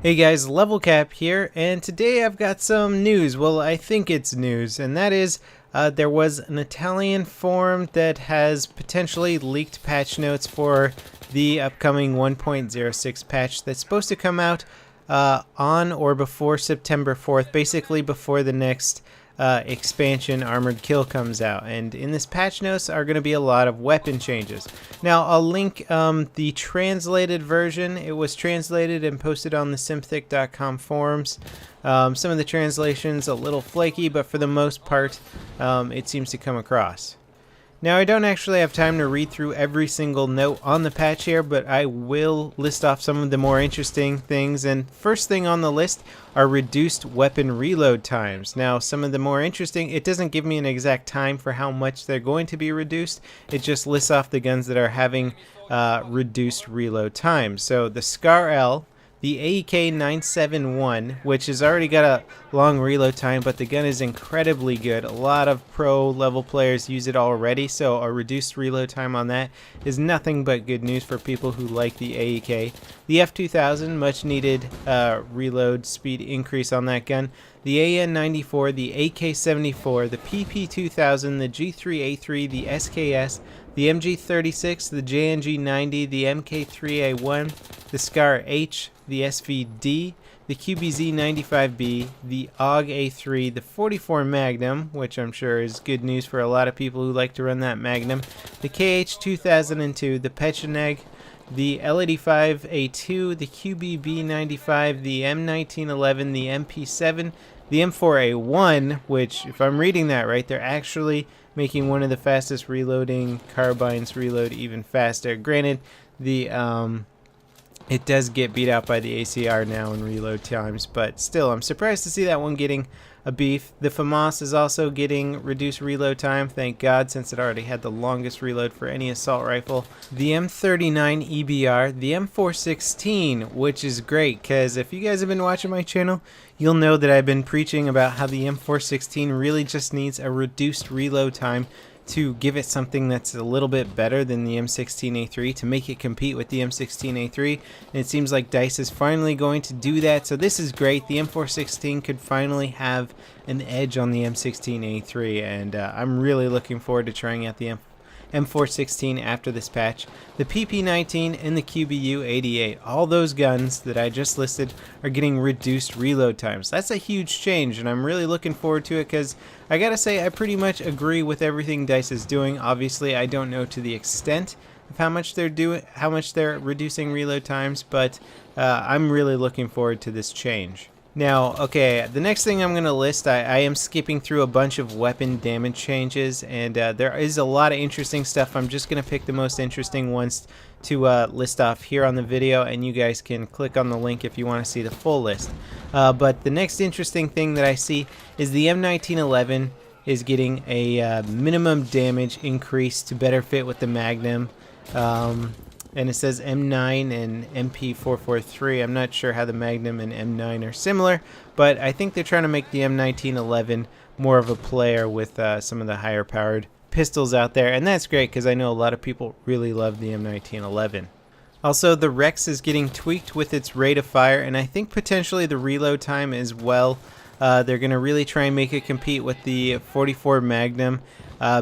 Hey guys, LevelCap here, and today I've got some news. Well, I think it's news, and that is there was an Italian forum that has potentially leaked patch notes for the upcoming 1.06 patch that's supposed to come out on or before September 4th, basically before the next expansion Armored Kill comes out. And in this patch notes are going to be a lot of weapon changes. Now I'll link the translated version. It was translated and posted on the Sympathic.com forums. Some of the translations a little flaky, but for the most part it seems to come across. Now, I don't actually have time to read through every single note on the patch here, but I will list off some of the more interesting things. And first thing on the list are reduced weapon reload times. Now, some of the more interesting, it doesn't give me an exact time for how much they're going to be reduced. It just lists off the guns that are having reduced reload times. So the Scar L, the AEK 971, which has already got a long reload time, but the gun is incredibly good. A lot of pro level players use it already, so a reduced reload time on that is nothing but good news for people who like the AEK. The F2000, much needed reload speed increase on that gun. The AN94, the AK74, the PP2000, the G3A3, the SKS, the MG36, the JNG90, the MK3A1, the Scar H, the SVD, the QBZ95B, the AUG A3, the 44 Magnum, which I'm sure is good news for a lot of people who like to run that Magnum, the KH2002, the Pecheneg, the L85A2, the QBB95, the M1911, the MP7, the M4A1, which, if I'm reading that right, they're actually making one of the fastest reloading carbines reload even faster. Granted, the it does get beat out by the ACR now in reload times, but still, I'm surprised to see that one getting a beef. The FAMAS is also getting reduced reload time, thank God, since it already had the longest reload for any assault rifle. The M39 EBR, the M416, which is great, because if you guys have been watching my channel, you'll know that I've been preaching about how the M416 really just needs a reduced reload time to give it something that's a little bit better than the M16A3 to make it compete with the M16A3, and it seems like DICE is finally going to do that, so this is great. The M416 could finally have an edge on the M16A3, and I'm really looking forward to trying out the M416 after this patch. The PP19 and the QBU88, all those guns that I just listed are getting reduced reload times. That's a huge change, and I'm really looking forward to it because I gotta say I pretty much agree with everything DICE is doing. Obviously, I don't know to the extent of how much they're reducing reload times, but I'm really looking forward to this change. Now, okay, the next thing I'm going to list, I am skipping through a bunch of weapon damage changes, and there is a lot of interesting stuff. I'm just going to pick the most interesting ones to list off here on the video, and you guys can click on the link if you want to see the full list. But the next interesting thing that I see is the M1911 is getting a minimum damage increase to better fit with the Magnum. And it says M9 and MP443. I'm not sure how the Magnum and M9 are similar, but I think they're trying to make the M1911 more of a player with some of the higher powered pistols out there, and that's great because I know a lot of people really love the M1911. Also, the Rex is getting tweaked with its rate of fire, and I think potentially the reload time as well. They're going to really try and make it compete with the 44 Magnum,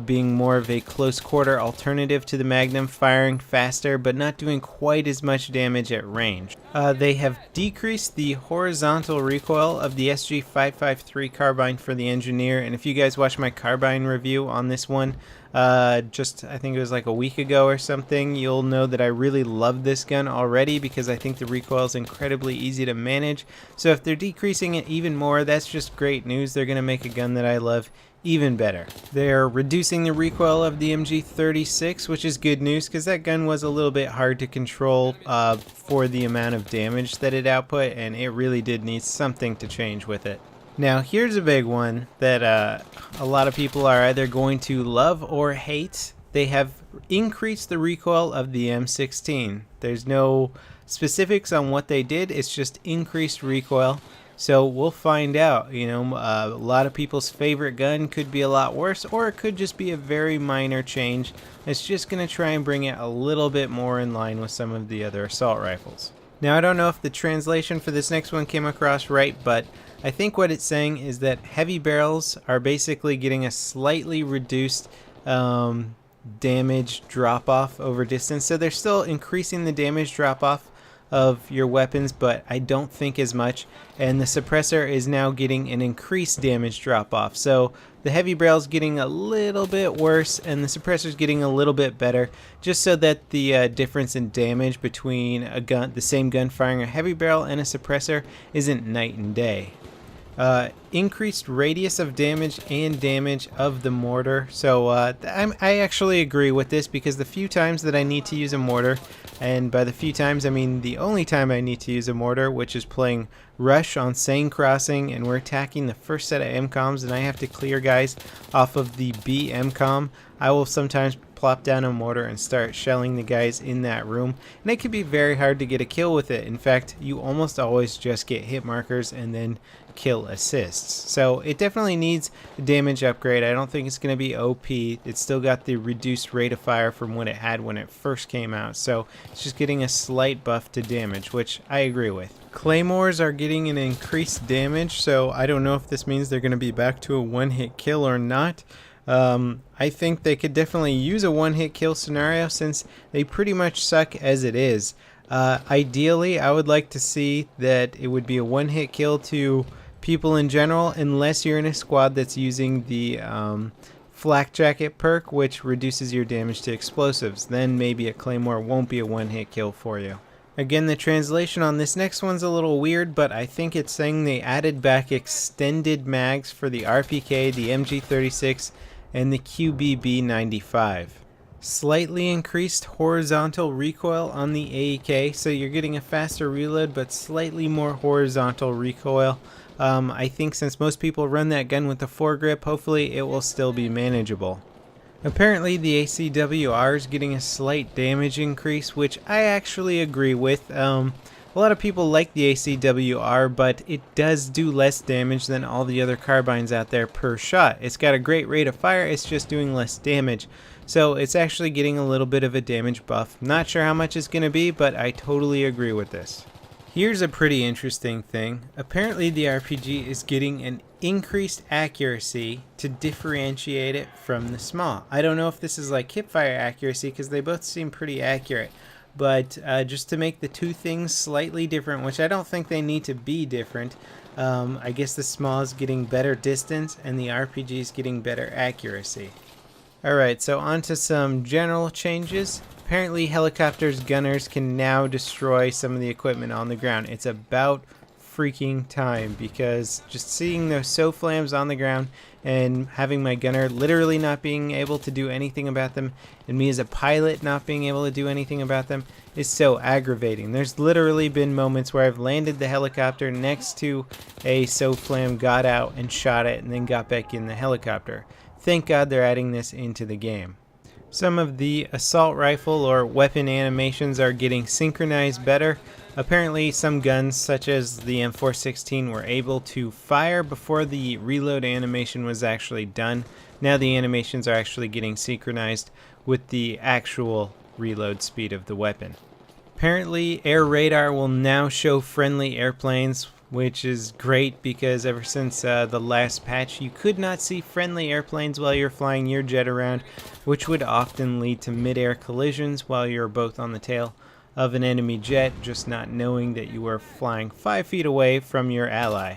being more of a close quarter alternative to the Magnum, firing faster but not doing quite as much damage at range. They have decreased the horizontal recoil of the SG553 carbine for the Engineer, and if you guys watch my carbine review on this one, just I think it was like a week ago or something, you'll know that I really love this gun already because I think the recoil is incredibly easy to manage. So if they're decreasing it even more, that's just great news. They're going to make a gun that I love even better. They're reducing the recoil of the MG36, which is good news because that gun was a little bit hard to control for the amount of damage that it output, and it really did need something to change with it. Now here's a big one that a lot of people are either going to love or hate. They have increased the recoil of the M16. There's no specifics on what they did, it's just increased recoil. So we'll find out. You know, a lot of people's favorite gun could be a lot worse, or it could just be a very minor change. It's just going to try and bring it a little bit more in line with some of the other assault rifles. Now I don't know if the translation for this next one came across right, but I think what it's saying is that heavy barrels are basically getting a slightly reduced damage drop off over distance. So they're still increasing the damage drop off of your weapons, but I don't think as much. And the suppressor is now getting an increased damage drop off. So the heavy barrel's getting a little bit worse and the suppressor's getting a little bit better, just so that the difference in damage between the same gun firing a heavy barrel and a suppressor isn't night and day. Increased radius of damage and damage of the mortar. So I actually agree with this, because the few times that I need to use a mortar, and by the few times I mean the only time I need to use a mortar, which is playing Rush on Seine Crossing and we're attacking the first set of MCOMs and I have to clear guys off of the B MCOM, I will sometimes plop down a mortar and start shelling the guys in that room, and it can be very hard to get a kill with it. In fact, you almost always just get hit markers and then kill assists. So it definitely needs a damage upgrade. I don't think it's going to be OP. It's still got the reduced rate of fire from what it had when it first came out, so it's just getting a slight buff to damage, which I agree with. Claymores are getting an increased damage, so I don't know if this means they're going to be back to a one-hit kill or not. I think they could definitely use a one-hit kill scenario, since they pretty much suck as it is. Ideally, I would like to see that it would be a one-hit kill to people in general, unless you're in a squad that's using the flak jacket perk, which reduces your damage to explosives. Then maybe a claymore won't be a one-hit kill for you. Again, the translation on this next one's a little weird, but I think it's saying they added back extended mags for the RPK, the MG36, and the QBB95. Slightly increased horizontal recoil on the AEK, so you're getting a faster reload but slightly more horizontal recoil. I think since most people run that gun with the foregrip, hopefully it will still be manageable. Apparently the ACWR is getting a slight damage increase, which I actually agree with. A lot of people like the ACWR, but it does do less damage than all the other carbines out there per shot. It's got a great rate of fire, it's just doing less damage. So it's actually getting a little bit of a damage buff. Not sure how much it's going to be, but I totally agree with this. Here's a pretty interesting thing. Apparently the RPG is getting an increased accuracy to differentiate it from the small. I don't know if this is like hipfire accuracy, because they both seem pretty accurate. But just to make the two things slightly different, which I don't think they need to be different, I guess the small is getting better distance and the RPG is getting better accuracy. Alright, so on to some general changes. Apparently helicopters' gunners can now destroy some of the equipment on the ground. It's about freaking time, because just seeing those SOFLAMs on the ground and having my gunner literally not being able to do anything about them, and me as a pilot not being able to do anything about them, is so aggravating. There's literally been moments where I've landed the helicopter next to a SOFLAM, got out and shot it, and then got back in the helicopter. Thank God they're adding this into the game. Some of the assault rifle or weapon animations are getting synchronized better. Apparently some guns, such as the M416, were able to fire before the reload animation was actually done. Now the animations are actually getting synchronized with the actual reload speed of the weapon. Apparently air radar will now show friendly airplanes, which is great, because ever since the last patch you could not see friendly airplanes while you're flying your jet around, which would often lead to mid-air collisions while you're both on the tail of an enemy jet, just not knowing that you were flying 5 feet away from your ally.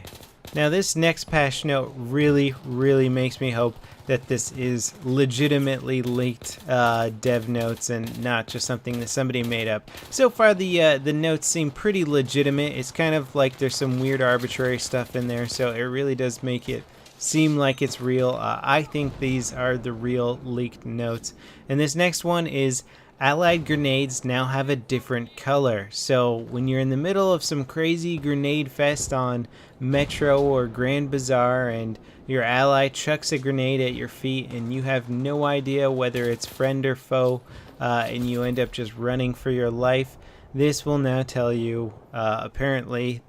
Now this next patch note really makes me hope that this is legitimately leaked dev notes and not just something that somebody made up. So far the notes seem pretty legitimate. It's kind of like there's some weird arbitrary stuff in there, so it really does make it seem like it's real. I think these are the real leaked notes. And this next one is allied grenades now have a different color. So when you're in the middle of some crazy grenade fest on Metro or Grand Bazaar and your ally chucks a grenade at your feet and you have no idea whether it's friend or foe, and you end up just running for your life, this will now tell you apparently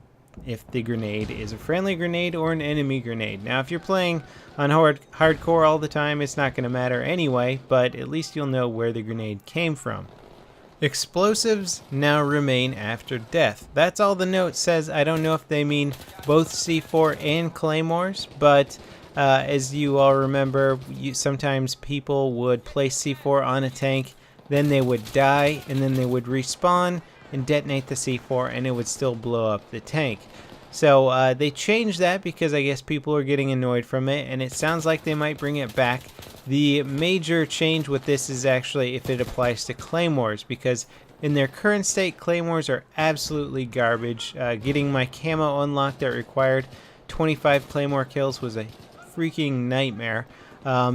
if the grenade is a friendly grenade or an enemy grenade. Now if you're playing on hardcore all the time, it's not going to matter anyway, but at least you'll know where the grenade came from. Explosives now remain after death. That's all the note says. I don't know if they mean both C4 and claymores, but as you all remember, sometimes people would place C4 on a tank, then they would die, and then they would respawn and detonate the C4, and it would still blow up the tank. So they changed that because I guess people are getting annoyed from it, and it sounds like they might bring it back. The major change with this is actually if it applies to claymores, because in their current state, claymores are absolutely garbage. Getting my camo unlocked that required 25 claymore kills was a freaking nightmare,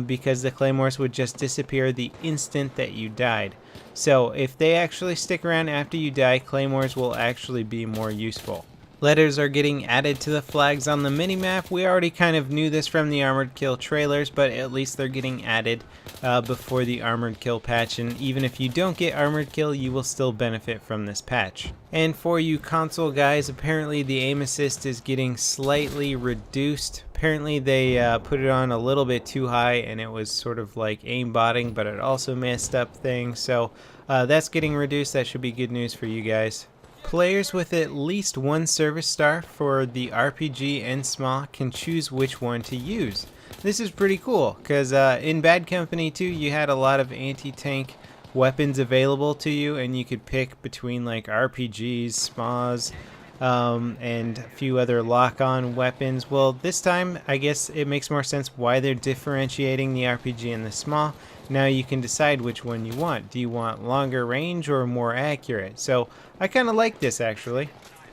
because the claymores would just disappear the instant that you died. So if they actually stick around after you die, claymores will actually be more useful. Letters are getting added to the flags on the minimap. We already kind of knew this from the Armored Kill trailers, but at least they're getting added before the Armored Kill patch, and even if you don't get Armored Kill, you will still benefit from this patch. And for you console guys, apparently the aim assist is getting slightly reduced. Apparently they put it on a little bit too high, and it was sort of like aimbotting, but it also messed up things. So that's getting reduced. That should be good news for you guys. Players with at least one service star for the RPG and SMAW can choose which one to use. This is pretty cool, because in Bad Company 2 you had a lot of anti-tank weapons available to you, and you could pick between like RPGs, SMAWs, and a few other lock-on weapons. Well, this time I guess it makes more sense why they're differentiating the RPG and the SMAW. Now you can decide which one you want. Do you want longer range or more accurate? So I kind of like this actually.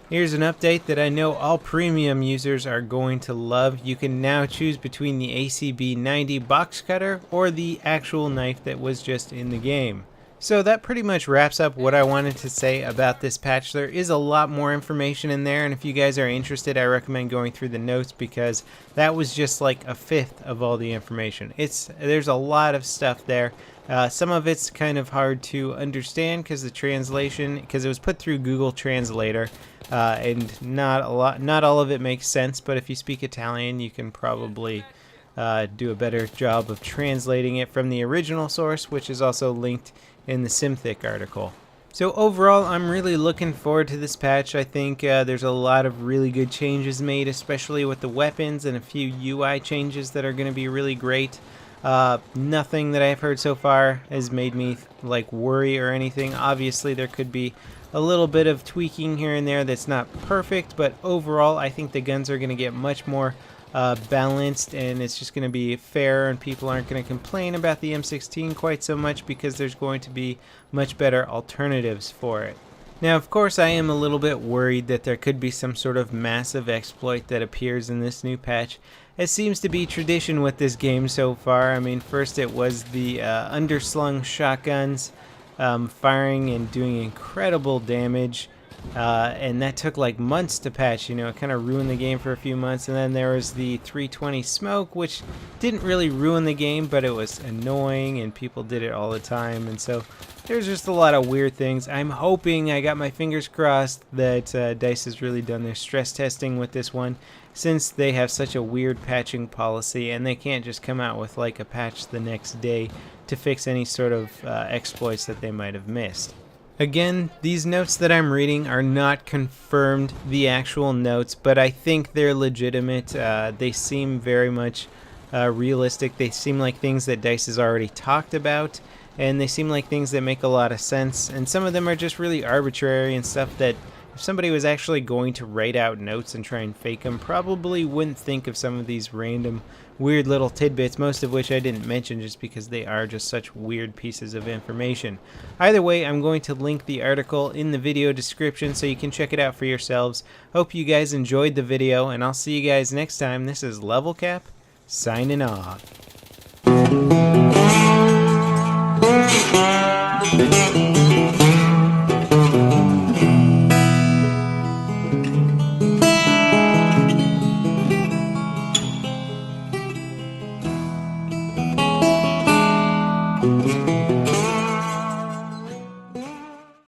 Here's an update that I know all premium users are going to love. You can now choose between the ACB 90 box cutter or the actual knife that was just in the game. So that pretty much wraps up what I wanted to say about this patch. There is a lot more information in there, and if you guys are interested, I recommend going through the notes, because that was just like a fifth of all the information. There's a lot of stuff there. Some of it's kind of hard to understand because the translation, because it was put through Google Translator, and not all of it makes sense. But if you speak Italian, you can probably do a better job of translating it from the original source, which is also linked in the Simthic article. So overall, I'm really looking forward to this patch. I think there's a lot of really good changes made, especially with the weapons, and a few UI changes that are going to be really great. Nothing that I've heard so far has made me like worry or anything. Obviously there could be a little bit of tweaking here and there that's not perfect, but overall I think the guns are going to get much more balanced, and it's just going to be fair, and people aren't going to complain about the M16 quite so much because there's going to be much better alternatives for it. Now, of course, I am a little bit worried that there could be some sort of massive exploit that appears in this new patch. It seems to be tradition with this game so far. I mean, first it was the underslung shotguns firing and doing incredible damage. And that took like months to patch, it kind of ruined the game for a few months. And then there was the 320 smoke, which didn't really ruin the game, but it was annoying and people did it all the time. And so there's just a lot of weird things. I'm hoping, I got my fingers crossed, that DICE has really done their stress testing with this one, since they have such a weird patching policy and they can't just come out with like a patch the next day to fix any sort of exploits that they might have missed. Again, these notes that I'm reading are not confirmed, the actual notes, but I think they're legitimate. They seem very much realistic. They seem like things that DICE has already talked about, and they seem like things that make a lot of sense. And some of them are just really arbitrary and stuff that if somebody was actually going to write out notes and try and fake them, probably wouldn't think of some of these random weird little tidbits, most of which I didn't mention just because they are just such weird pieces of information. Either way, I'm going to link the article in the video description so you can check it out for yourselves. Hope you guys enjoyed the video, and I'll see you guys next time. This is LevelCap, signing off.